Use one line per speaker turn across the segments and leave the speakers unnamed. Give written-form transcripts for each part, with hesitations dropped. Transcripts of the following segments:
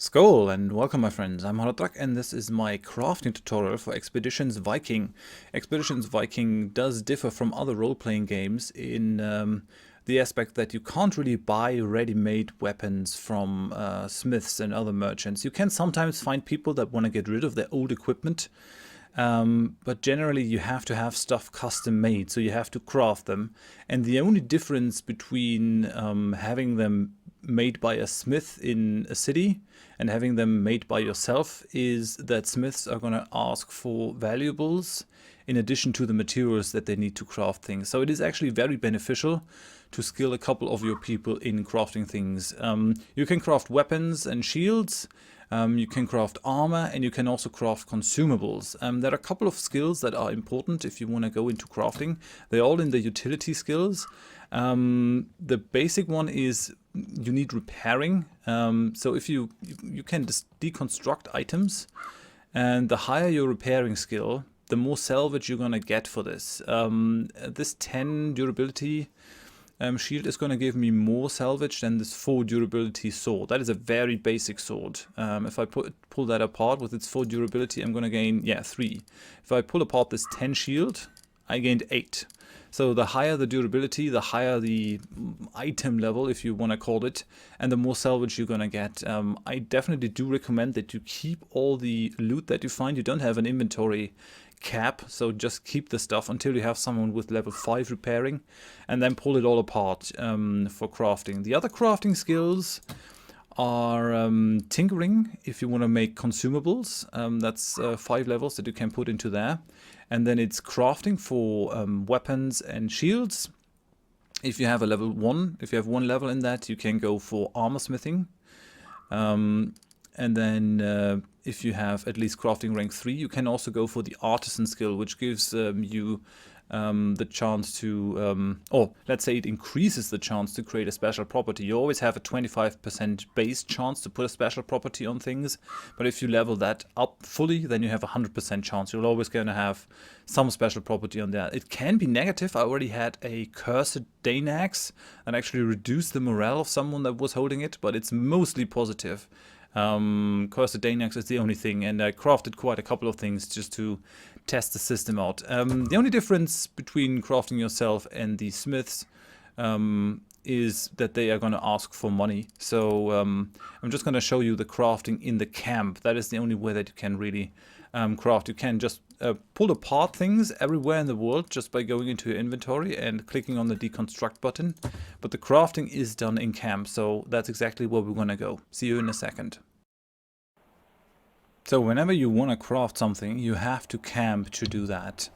Skål and welcome my friends, I'm Horath and this is my crafting tutorial for Expeditions Viking. Expeditions Viking does differ from other role-playing games in the aspect that you can't really buy ready-made weapons from smiths and other merchants. You can sometimes find people that want to get rid of their old equipment, but generally you have to have stuff custom made, so you have to craft them. And the only difference between having them made by a smith in a city and having them made by yourself is that smiths are going to ask for valuables in addition to the materials that they need to craft things. So it is actually very beneficial to skill a couple of your people in crafting things. You can craft weapons and shields, you can craft armor, and you can also craft consumables. There are a couple of skills that are important if you want to go into crafting. They're all in the utility skills. The basic one is you need repairing. So if you can just deconstruct items, and the higher your repairing skill, the more salvage you're gonna get for this. This 10 durability shield is gonna give me more salvage than this 4 durability sword. That is a very basic sword. If I pull that apart with its 4 durability, I'm gonna gain 3. If I pull apart this 10 shield, I gained 8. So the higher the durability, the higher the item level, if you want to call it, and the more salvage you're going to get. I definitely do recommend that you keep all the loot that you find. You don't have an inventory cap, so just keep the stuff until you have someone with level 5 repairing, and then pull it all apart for crafting. The other crafting skills are tinkering, if you want to make consumables. That's 5 levels that you can put into there. And then it's crafting for weapons and shields. If you have a level 1, if you have 1 level in that, you can go for armor smithing. And then if you have at least crafting rank 3, you can also go for the Artisan Skill, which gives you the chance to, or let's say it increases the chance to create a special property. You always have a 25% base chance to put a special property on things, but if you level that up fully, then you have a 100% chance. You're always going to have some special property on there. It can be negative. I already had a cursed Dane axe that actually reduced the morale of someone that was holding it, but it's mostly positive. Cursed Dane axe is the only thing, and I crafted quite a couple of things just to test the system out. The only difference between crafting yourself and the smiths is that they are going to ask for money. So I'm just going to show you the crafting in the camp. That is the only way that you can really craft. You can just pull apart things everywhere in the world just by going into your inventory and clicking on the deconstruct button. But the crafting is done in camp, so that's exactly where we're going to go. See you in a second. So whenever you want to craft something, you have to camp to do that.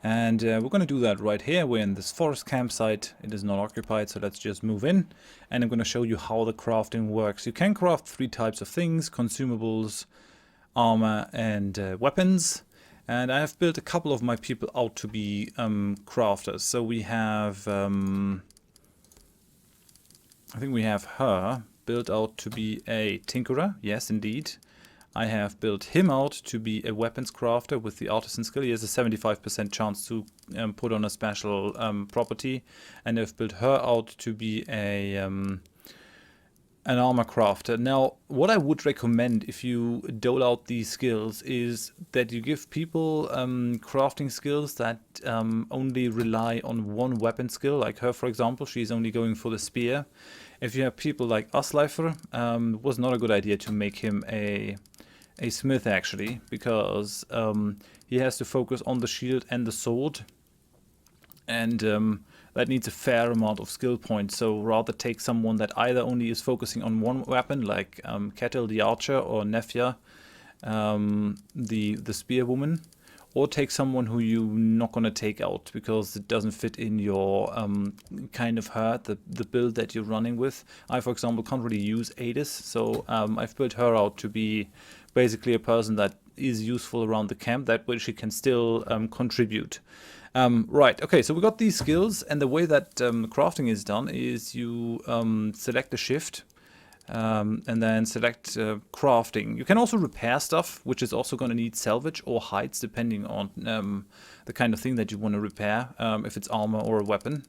And we're going to do that right here. We're in this forest campsite. It is not occupied, so let's just move in. And I'm going to show you how the crafting works. You can craft 3 types of things: consumables, armor, and weapons. And I have built a couple of my people out to be crafters. So we have, I think we have her built out to be a tinkerer. Yes, indeed. I have built him out to be a weapons crafter with the Artisan Skill. He has a 75% chance to put on a special property. And I've built her out to be a an armor crafter. Now, what I would recommend if you dole out these skills is that you give people crafting skills that only rely on 1 weapon skill. Like her, for example, she's only going for the spear. If you have people like Uslifer, it was not a good idea to make him a smith, actually, because he has to focus on the shield and the sword, and that needs a fair amount of skill points. So rather take someone that either only is focusing on 1 weapon, like Kettle the archer or Nefja the spear woman, or take someone who you're not going to take out because it doesn't fit in your kind of herd, the build that you're running with. I, for example, can't really use Adis, so I've built her out to be basically a person that is useful around the camp, that way she can still contribute. Right, okay, so we got these skills, and the way that crafting is done is you select a shift, and then select crafting. You can also repair stuff, which is also going to need salvage or hides, depending on the kind of thing that you want to repair, if it's armor or a weapon.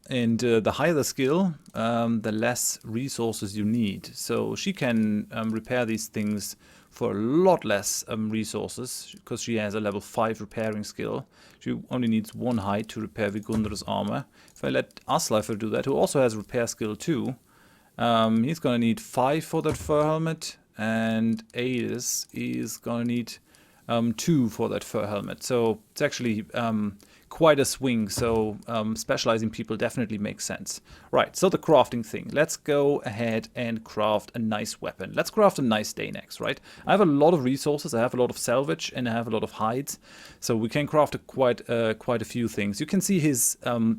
And the higher the skill, the less resources you need. So she can repair these things for a lot less resources, because she has a level 5 repairing skill. She only needs 1 hide to repair Vigundra's armor. If I let Asleifer do that, who also has repair skill too, he's gonna need 5 for that fur helmet, and Aedis is gonna need 2 for that fur helmet. So it's actually quite a swing, so specializing people definitely makes sense. Right, so the crafting thing. Let's go ahead and craft a nice weapon. Let's craft a nice Dane axe, right? I have a lot of resources, I have a lot of salvage, and I have a lot of hides, so we can craft quite a few things. You can see his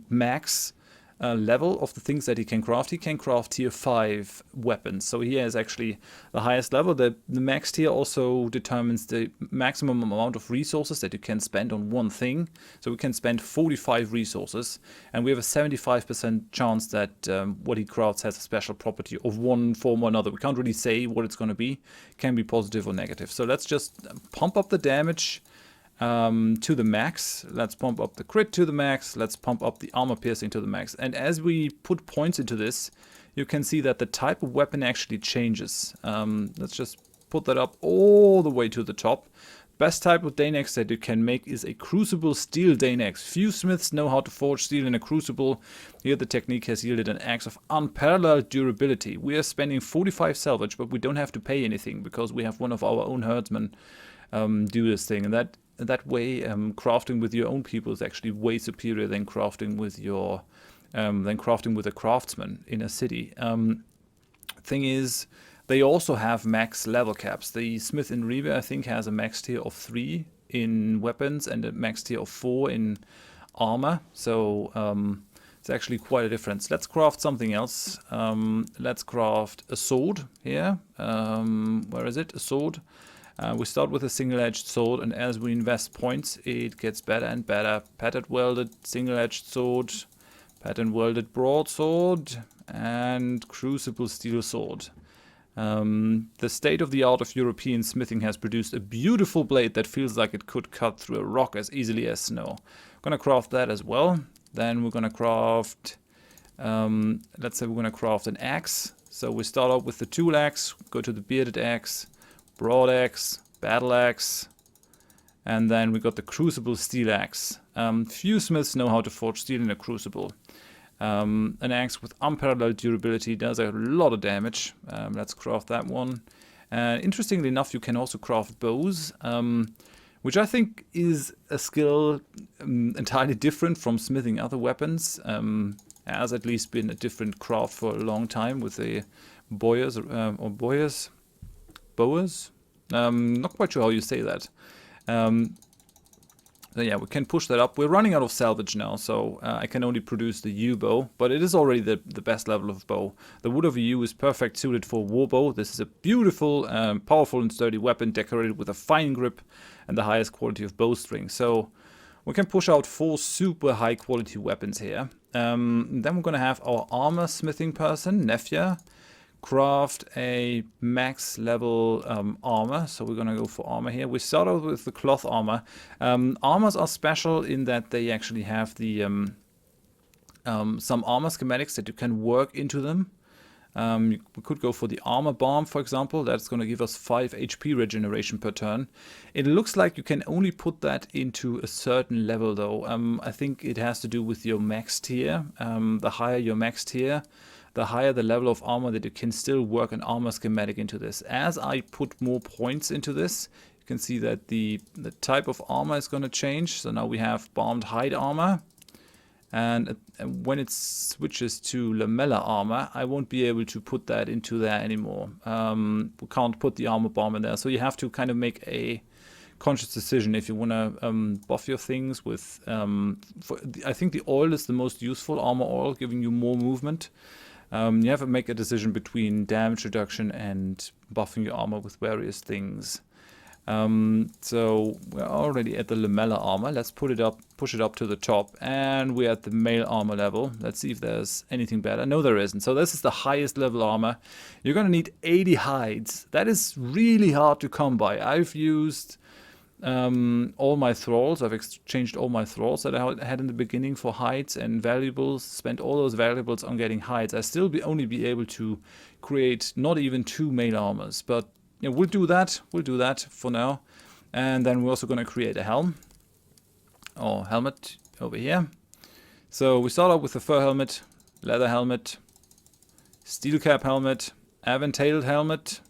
max level of the things that he can craft. He can craft tier 5 weapons, so he has actually the highest level. The max tier also determines the maximum amount of resources that you can spend on one thing. So we can spend 45 resources, and we have a 75% chance that what he crafts has a special property of one form or another. We can't really say what it's going to be. It can be positive or negative. So let's just pump up the damage to the max. Let's pump up the crit to the max. Let's pump up the armor piercing to the max. And as we put points into this, you can see that the type of weapon actually changes. Let's just put that up all the way to the top. Best type of Dane axe that you can make is a Crucible Steel Dane axe. Few smiths know how to forge steel in a crucible. Here the technique has yielded an axe of unparalleled durability. We are spending 45 salvage, but we don't have to pay anything because we have one of our own herdsmen do this thing. And that way, crafting with your own people is actually way superior than crafting with your a craftsman in a city. Thing is, they also have max level caps. The smith in Ribe, I think, has a max tier of 3 in weapons and a max tier of 4 in armor. So it's actually quite a difference. Let's craft something else. Let's craft a sword here. Where is it? A sword. We start with a single-edged sword, and as we invest points, it gets better and better. Pattern welded single-edged sword, pattern welded broadsword, and crucible steel sword. The state-of-the-art of European smithing has produced a beautiful blade that feels like it could cut through a rock as easily as snow. I'm gonna craft that as well. Then we're gonna craft, let's say we're gonna craft an axe. So we start out with the tool axe, go to the bearded axe, broad axe, battle axe, and then we got the Crucible Steel axe. Few smiths know how to forge steel in a crucible. An axe with unparalleled durability does a lot of damage. Let's craft that one. Interestingly enough, you can also craft bows, which I think is a skill entirely different from smithing other weapons. Has at least been a different craft for a long time with the bowyers or bowyers. Boas? Not quite sure how you say that. So yeah, we can push that up. We're running out of salvage now, so I can only produce the yew bow, but it is already the best level of bow. The wood of a yew is perfect suited for war bow. This is a beautiful, powerful and sturdy weapon decorated with a fine grip and the highest quality of bowstring. So we can push out 4 super high quality weapons here. Then we're going to have our armor smithing person, Nefja, craft a max level armor. So we're gonna go for armor here. We start out with the cloth armor. Armors are special in that they actually have the some armor schematics that you can work into them. We could go for the armor bomb, for example. That's going to give us 5 HP regeneration per turn. It looks like you can only put that into a certain level though. I think it has to do with your max tier. The higher your max tier, the higher the level of armor that you can still work an armor schematic into this. As I put more points into this, you can see that the type of armor is going to change. So now we have bombed hide armor. And when it switches to lamella armor, I won't be able to put that into there anymore. We can't put the armor bomb in there. So you have to kind of make a conscious decision if you want to buff your things with... I think the oil is the most useful, armor oil, giving you more movement. You have to make a decision between damage reduction and buffing your armor with various things. So we're already at the lamella armor. Let's push it up to the top, and we're at the mail armor level. Let's see if there's anything better. No, there isn't. So this is the highest level armor. You're gonna need 80 hides. That is really hard to come by. I've used all my thralls. I've exchanged all my thralls that I had in the beginning for hides and valuables. Spent all those valuables on getting hides. I still only be able to create not even 2 mail armors, but you know, we'll do that. We'll do that for now, and then we're also going to create a helm or helmet over here. So we start out with the fur helmet, leather helmet, steel cap helmet, aventailed helmet.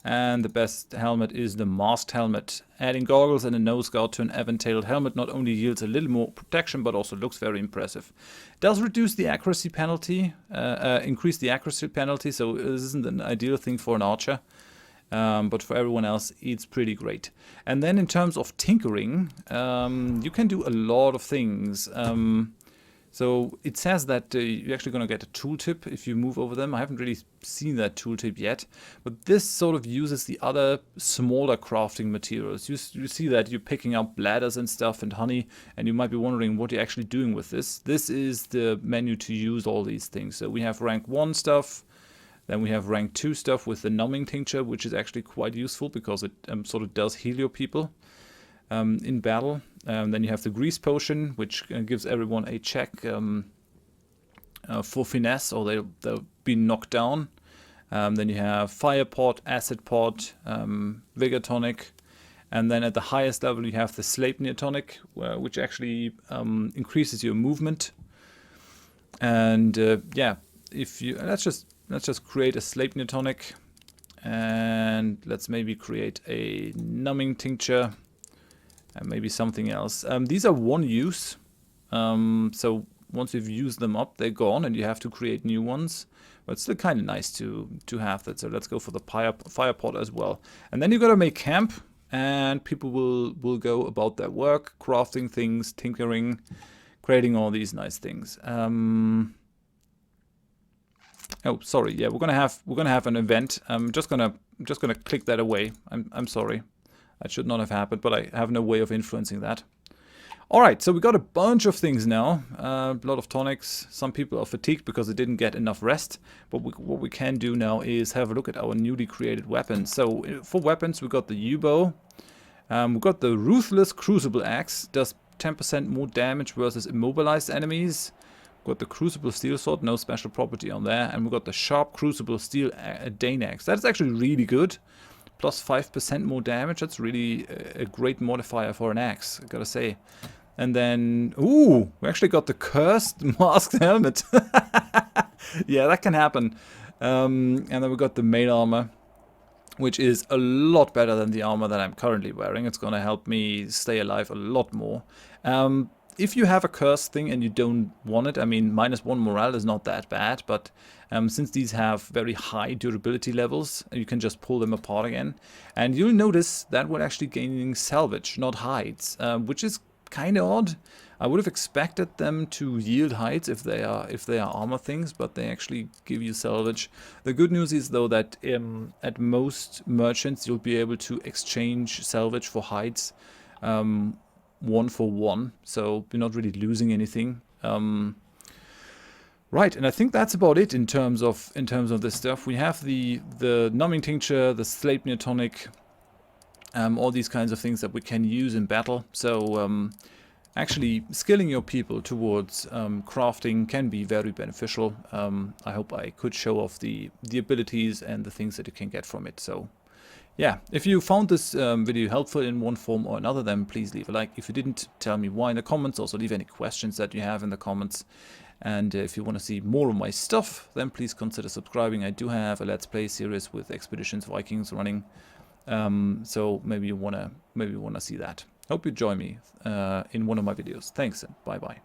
And the best helmet is the masked helmet. Adding goggles and a nose guard to an aventailed helmet not only yields a little more protection, but also looks very impressive. It does reduce the accuracy penalty, increase the accuracy penalty, so this isn't an ideal thing for an archer. But for everyone else, it's pretty great. And then in terms of tinkering, you can do a lot of things. So it says that you're actually going to get a tooltip if you move over them. I haven't really seen that tooltip yet, but this sort of uses the other smaller crafting materials. You see that you're picking up bladders and stuff and honey, and you might be wondering what you're actually doing with this. This is the menu to use all these things. So we have rank 1 stuff, then we have rank 2 stuff with the numbing tincture, which is actually quite useful because it sort of does heal your people in battle. Then you have the grease potion, which gives everyone a check for finesse, or they'll be knocked down. Then you have fire pot, acid pot, vigor tonic, and then at the highest level you have the Sleipnir tonic, which actually increases your movement. And yeah, if you let's just create a Sleipnir tonic, and let's maybe create a numbing tincture. And maybe something else. These are one use, so once you've used them up, they're gone, and you have to create new ones. But it's still kind of nice to have that. So let's go for the fire pot as well. And then you got to make camp, and people will go about their work, crafting things, tinkering, creating all these nice things. Oh, sorry. Yeah, we're gonna have an event. I'm just gonna click that away. I'm sorry. That should not have happened, but I have no way of influencing that. Alright, so we got a bunch of things now. A lot of tonics. Some people are fatigued because they didn't get enough rest. But what we can do now is have a look at our newly created weapons. So for weapons, we got the U-bow. We got the Ruthless Crucible Axe. Does 10% more damage versus immobilized enemies. We got the Crucible Steel Sword, no special property on there. And we got the Sharp Crucible Steel Dane Axe. That's actually really good. Plus 5% more damage. That's really a great modifier for an axe, I gotta say. And then, ooh, we actually got the cursed masked helmet. Yeah, that can happen. And then we got the mail armor, which is a lot better than the armor that I'm currently wearing. It's gonna help me stay alive a lot more. If you have a cursed thing and you don't want it, I mean, -1 morale is not that bad, but since these have very high durability levels, you can just pull them apart again. And you'll notice that we're actually gaining salvage, not hides, which is kind of odd. I would have expected them to yield hides if they are armor things, but they actually give you salvage. The good news is though that at most merchants you'll be able to exchange salvage for hides. 1 for 1, so you're not really losing anything. Right, and I think that's about it in terms of this stuff. We have the numbing tincture, the Sleipnir tonic, all these kinds of things that we can use in battle. So actually skilling your people towards crafting can be very beneficial. I hope I could show off the abilities and the things that you can get from it. So yeah, if you found this video helpful in one form or another, then please leave a like. If you didn't, tell me why in the comments. Also leave any questions that you have in the comments. And if you want to see more of my stuff, then please consider subscribing. I do have a Let's Play series with Expeditions Vikings running. So maybe you wanna see that. Hope you join me in one of my videos. Thanks and bye bye.